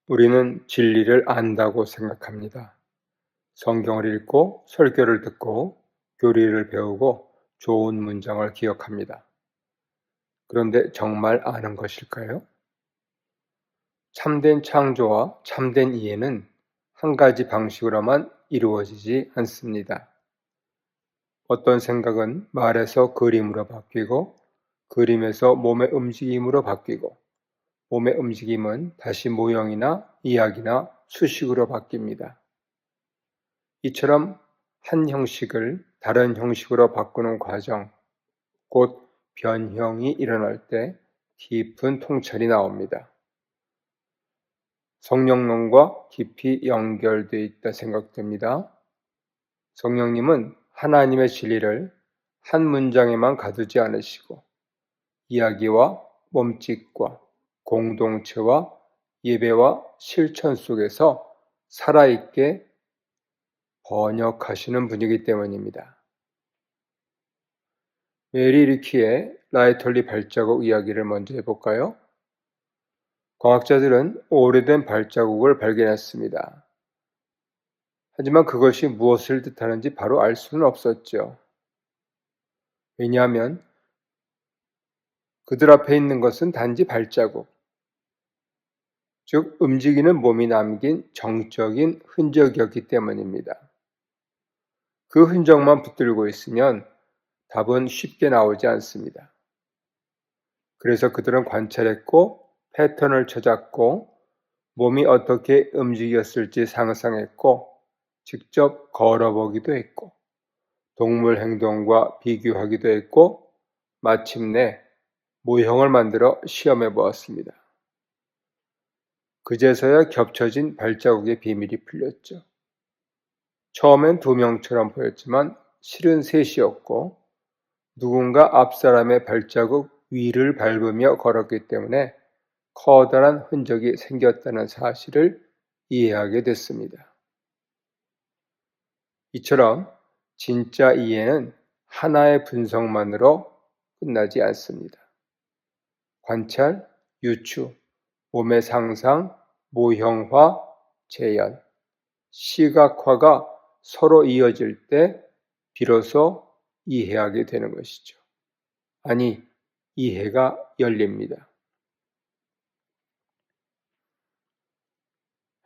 우리는 진리를 안다고 생각합니다. 성경을 읽고 설교를 듣고 교리를 배우고 좋은 문장을 기억합니다. 그런데 정말 아는 것일까요? 참된 창조와 참된 이해는 한 가지 방식으로만 이루어지지 않습니다. 어떤 생각은 말에서 그림으로 바뀌고 그림에서 몸의 움직임으로 바뀌고 몸의 움직임은 다시 모형이나 이야기나 수식으로 바뀝니다. 이처럼 한 형식을 다른 형식으로 바꾸는 과정, 곧 변형이 일어날 때 깊은 통찰이 나옵니다. 성령론과 깊이 연결되어 있다 생각됩니다. 성령님은 하나님의 진리를 한 문장에만 가두지 않으시고 이야기와 몸짓과 공동체와 예배와 실천 속에서 살아있게 번역하시는 분이기 때문입니다. 메리 리키의 라이털리 발자국 이야기를 먼저 해볼까요? 과학자들은 오래된 발자국을 발견했습니다. 하지만 그것이 무엇을 뜻하는지 바로 알 수는 없었죠. 왜냐하면 그들 앞에 있는 것은 단지 발자국, 즉 움직이는 몸이 남긴 정적인 흔적이었기 때문입니다. 그 흔적만 붙들고 있으면 답은 쉽게 나오지 않습니다. 그래서 그들은 관찰했고 패턴을 찾았고 몸이 어떻게 움직였을지 상상했고 직접 걸어보기도 했고 동물 행동과 비교하기도 했고 마침내 모형을 만들어 시험해 보았습니다. 그제서야 겹쳐진 발자국의 비밀이 풀렸죠. 처음엔 두 명처럼 보였지만 실은 셋이었고 누군가 앞사람의 발자국 위를 밟으며 걸었기 때문에 커다란 흔적이 생겼다는 사실을 이해하게 됐습니다. 이처럼 진짜 이해는 하나의 분석만으로 끝나지 않습니다. 관찰, 유추, 몸의 상상, 모형화, 재현, 시각화가 서로 이어질 때 비로소 이해하게 되는 것이죠. 아니, 이해가 열립니다.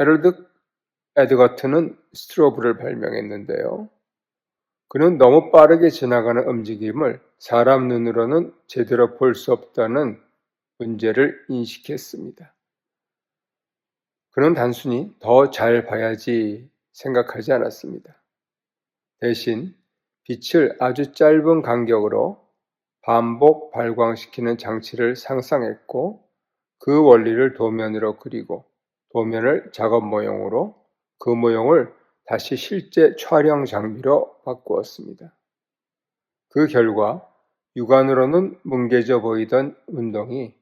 헤럴드 에드거튼은 스트로브를 발명했는데요. 그는 너무 빠르게 지나가는 움직임을 사람 눈으로는 제대로 볼 수 없다는 문제를 인식했습니다. 그는 단순히 더 잘 봐야지 생각하지 않았습니다. 대신 빛을 아주 짧은 간격으로 반복 발광시키는 장치를 상상했고 그 원리를 도면으로 그리고 도면을 작업 모형으로 그 모형을 다시 실제 촬영 장비로 바꾸었습니다. 그 결과 육안으로는 뭉개져 보이던 운동이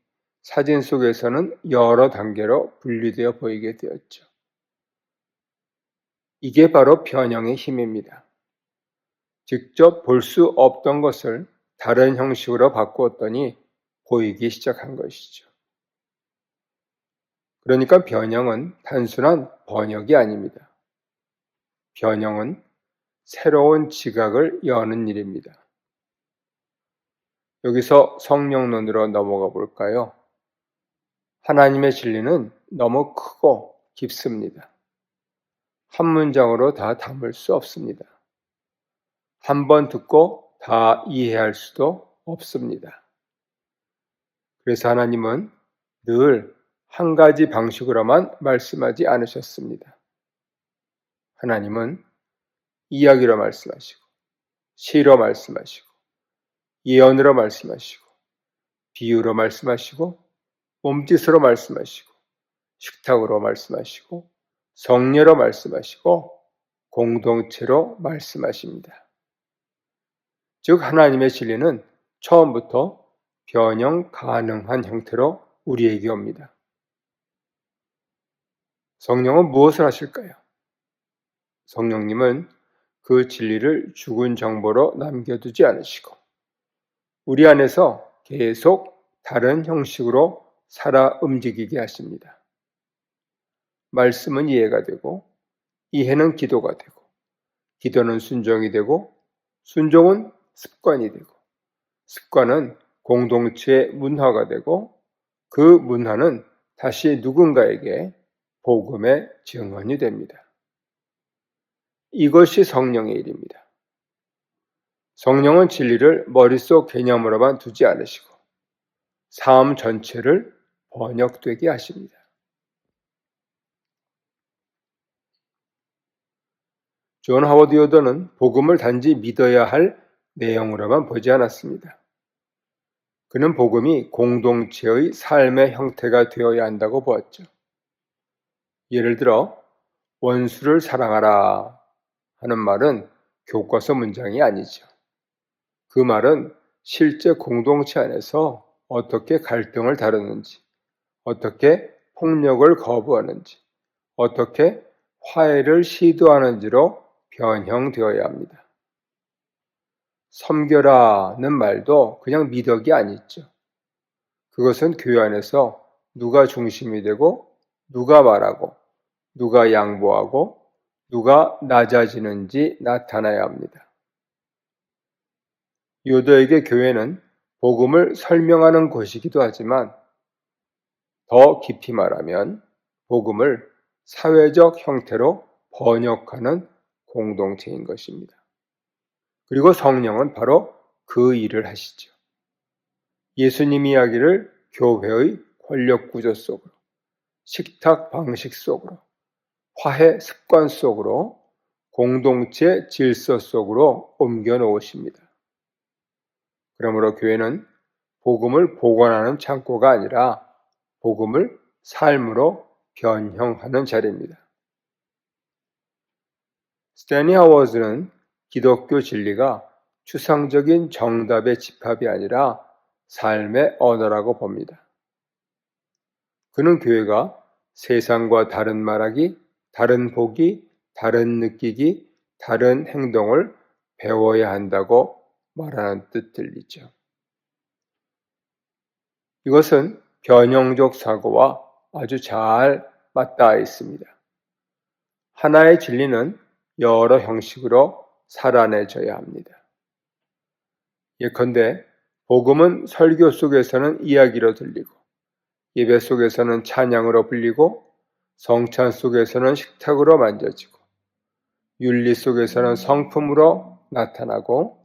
사진 속에서는 여러 단계로 분리되어 보이게 되었죠. 이게 바로 변형의 힘입니다. 직접 볼 수 없던 것을 다른 형식으로 바꾸었더니 보이기 시작한 것이죠. 그러니까 변형은 단순한 번역이 아닙니다. 변형은 새로운 지각을 여는 일입니다. 여기서 성령론으로 넘어가 볼까요? 하나님의 진리는 너무 크고 깊습니다. 한 문장으로 다 담을 수 없습니다. 한 번 듣고 다 이해할 수도 없습니다. 그래서 하나님은 늘 한 가지 방식으로만 말씀하지 않으셨습니다. 하나님은 이야기로 말씀하시고, 시로 말씀하시고, 예언으로 말씀하시고, 비유로 말씀하시고, 몸짓으로 말씀하시고, 식탁으로 말씀하시고, 성례로 말씀하시고, 공동체로 말씀하십니다. 즉 하나님의 진리는 처음부터 변형 가능한 형태로 우리에게 옵니다. 성령은 무엇을 하실까요? 성령님은 그 진리를 죽은 정보로 남겨두지 않으시고 우리 안에서 계속 다른 형식으로 살아 움직이게 하십니다. 말씀은 이해가 되고, 이해는 기도가 되고, 기도는 순종이 되고, 순종은 습관이 되고, 습관은 공동체의 문화가 되고, 그 문화는 다시 누군가에게 복음의 증언이 됩니다. 이것이 성령의 일입니다. 성령은 진리를 머릿속 개념으로만 두지 않으시고 삶 전체를 번역되게 하십니다. 존 하워드 요더는 복음을 단지 믿어야 할 내용으로만 보지 않았습니다. 그는 복음이 공동체의 삶의 형태가 되어야 한다고 보았죠. 예를 들어 원수를 사랑하라 하는 말은 교과서 문장이 아니죠. 그 말은 실제 공동체 안에서 어떻게 갈등을 다루는지, 어떻게 폭력을 거부하는지, 어떻게 화해를 시도하는지로 변형되어야 합니다. 섬겨라는 말도 그냥 미덕이 아니죠. 그것은 교회 안에서 누가 중심이 되고, 누가 말하고, 누가 양보하고, 누가 낮아지는지 나타나야 합니다. 요더에게 교회는 복음을 설명하는 곳이기도 하지만 더 깊이 말하면 복음을 사회적 형태로 번역하는 공동체인 것입니다. 그리고 성령은 바로 그 일을 하시죠. 예수님 이야기를 교회의 권력 구조 속으로, 식탁 방식 속으로, 화해 습관 속으로, 공동체 질서 속으로 옮겨 놓으십니다. 그러므로 교회는 복음을 보관하는 창고가 아니라 복음을 삶으로 변형하는 자리입니다. 스탠리 하워즈는 기독교 진리가 추상적인 정답의 집합이 아니라 삶의 언어라고 봅니다. 그는 교회가 세상과 다른 말하기, 다른 보기, 다른 느끼기, 다른 행동을 배워야 한다고 말하는 뜻 들리죠. 이것은 변형적 사고와 아주 잘 맞닿아 있습니다. 하나의 진리는 여러 형식으로 살아내져야 합니다. 예컨대 복음은 설교 속에서는 이야기로 들리고, 예배 속에서는 찬양으로 불리고, 성찬 속에서는 식탁으로 만져지고, 윤리 속에서는 성품으로 나타나고,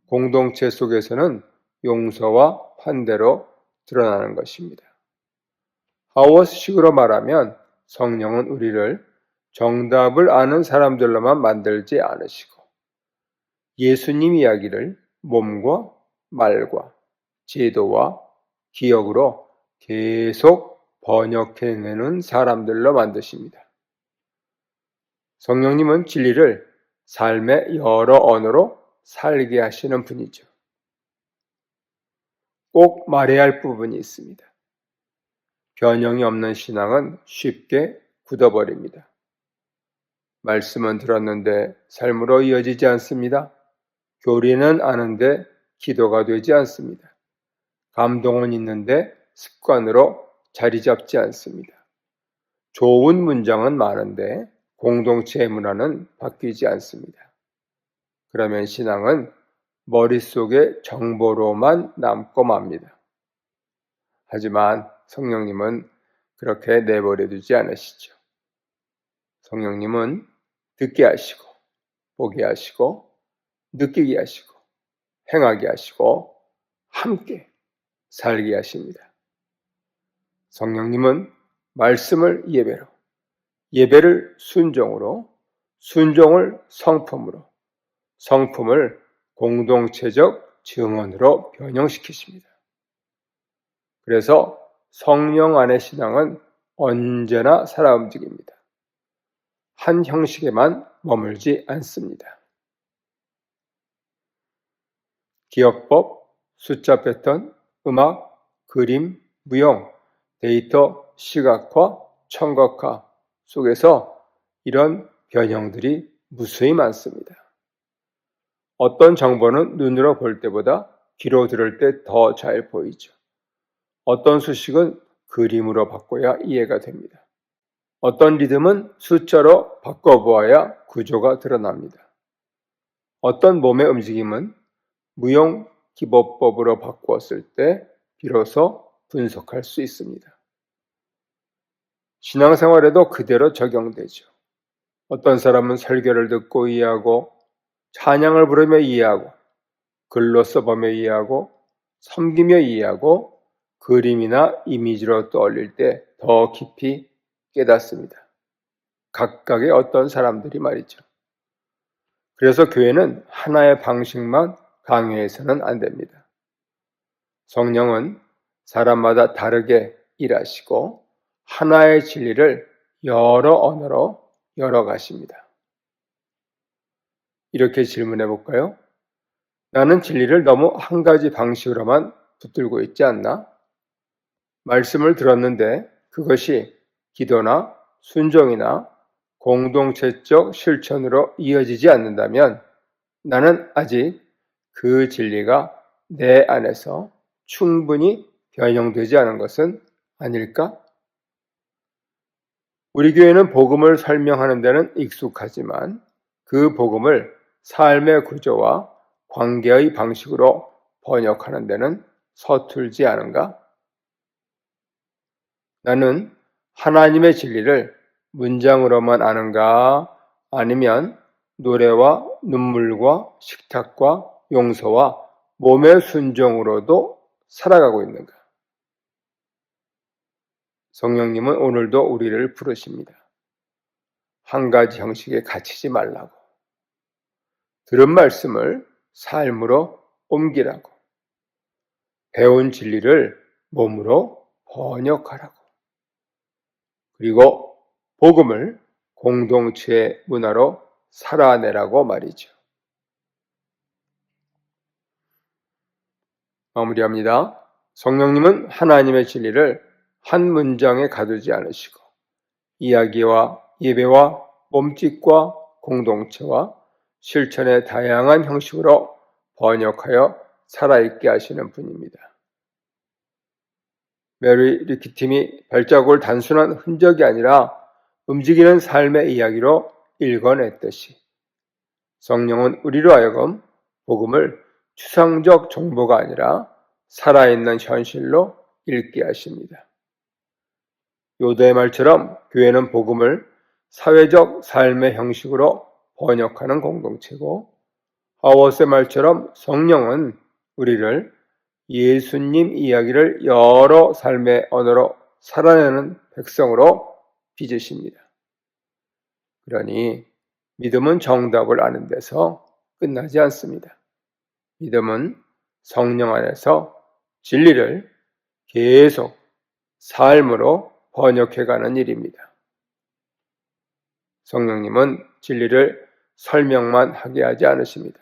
공동체 속에서는 용서와 환대로 드러나는 것입니다. 하워스식으로 말하면 성령은 우리를 정답을 아는 사람들로만 만들지 않으시고 예수님 이야기를 몸과 말과 제도와 기억으로 계속 번역해내는 사람들로 만드십니다. 성령님은 진리를 삶의 여러 언어로 살게 하시는 분이죠. 꼭 말해야 할 부분이 있습니다. 변형이 없는 신앙은 쉽게 굳어버립니다. 말씀은 들었는데 삶으로 이어지지 않습니다. 교리는 아는데 기도가 되지 않습니다. 감동은 있는데 습관으로 자리 잡지 않습니다. 좋은 문장은 많은데 공동체의 문화는 바뀌지 않습니다. 그러면 신앙은 머릿속의 정보로만 남고 맙니다. 하지만 성령님은 그렇게 내버려 두지 않으시죠. 성령님은 듣게 하시고, 보게 하시고, 느끼게 하시고, 행하게 하시고, 함께 살게 하십니다. 성령님은 말씀을 예배로, 예배를 순종으로, 순종을 성품으로, 성품을 공동체적 증언으로 변형시키십니다. 그래서 성령 안의 신앙은 언제나 살아 움직입니다. 한 형식에만 머물지 않습니다. 기억법, 숫자 패턴, 음악, 그림, 무용, 데이터, 시각화, 청각화 속에서 이런 변형들이 무수히 많습니다. 어떤 정보는 눈으로 볼 때보다 귀로 들을 때 더 잘 보이죠. 어떤 수식은 그림으로 바꿔야 이해가 됩니다. 어떤 리듬은 숫자로 바꿔보아야 구조가 드러납니다. 어떤 몸의 움직임은 무용 기법법으로 바꾸었을 때 비로소 분석할 수 있습니다. 신앙생활에도 그대로 적용되죠. 어떤 사람은 설교를 듣고 이해하고, 찬양을 부르며 이해하고, 글로 써보며 이해하고, 섬기며 이해하고, 그림이나 이미지로 떠올릴 때 더 깊이 깨닫습니다. 각각의 어떤 사람들이 말이죠. 그래서 교회는 하나의 방식만 강요해서는 안 됩니다. 성령은 사람마다 다르게 일하시고 하나의 진리를 여러 언어로 열어가십니다. 이렇게 질문해 볼까요? 나는 진리를 너무 한 가지 방식으로만 붙들고 있지 않나? 말씀을 들었는데 그것이 기도나 순종이나 공동체적 실천으로 이어지지 않는다면 나는 아직 그 진리가 내 안에서 충분히 변형되지 않은 것은 아닐까? 우리 교회는 복음을 설명하는 데는 익숙하지만 그 복음을 삶의 구조와 관계의 방식으로 번역하는 데는 서툴지 않은가? 나는 하나님의 진리를 문장으로만 아는가? 아니면 노래와 눈물과 식탁과 용서와 몸의 순종으로도 살아가고 있는가? 성령님은 오늘도 우리를 부르십니다. 한 가지 형식에 갇히지 말라고. 들은 말씀을 삶으로 옮기라고. 배운 진리를 몸으로 번역하라고. 그리고 복음을 공동체의 문화로 살아내라고 말이죠. 마무리합니다. 성령님은 하나님의 진리를 한 문장에 가두지 않으시고 이야기와 예배와 몸짓과 공동체와 실천의 다양한 형식으로 번역하여 살아있게 하시는 분입니다. 메리 리키팀이 발자국을 단순한 흔적이 아니라 움직이는 삶의 이야기로 읽어냈듯이 성령은 우리로 하여금 복음을 추상적 정보가 아니라 살아있는 현실로 읽게 하십니다. 요도의 말처럼 교회는 복음을 사회적 삶의 형식으로 번역하는 공동체고, 하워스의 말처럼 성령은 우리를 예수님 이야기를 여러 삶의 언어로 살아내는 백성으로 빚으십니다. 그러니 믿음은 정답을 아는 데서 끝나지 않습니다. 믿음은 성령 안에서 진리를 계속 삶으로 번역해가는 일입니다. 성령님은 진리를 설명만 하게 하지 않으십니다.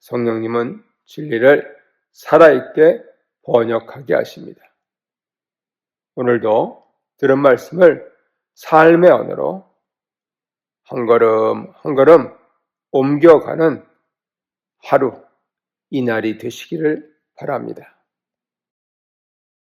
성령님은 진리를 살아있게 번역하게 하십니다. 오늘도 들은 말씀을 삶의 언어로 한 걸음 한 걸음 옮겨가는 하루, 이날이 되시기를 바랍니다.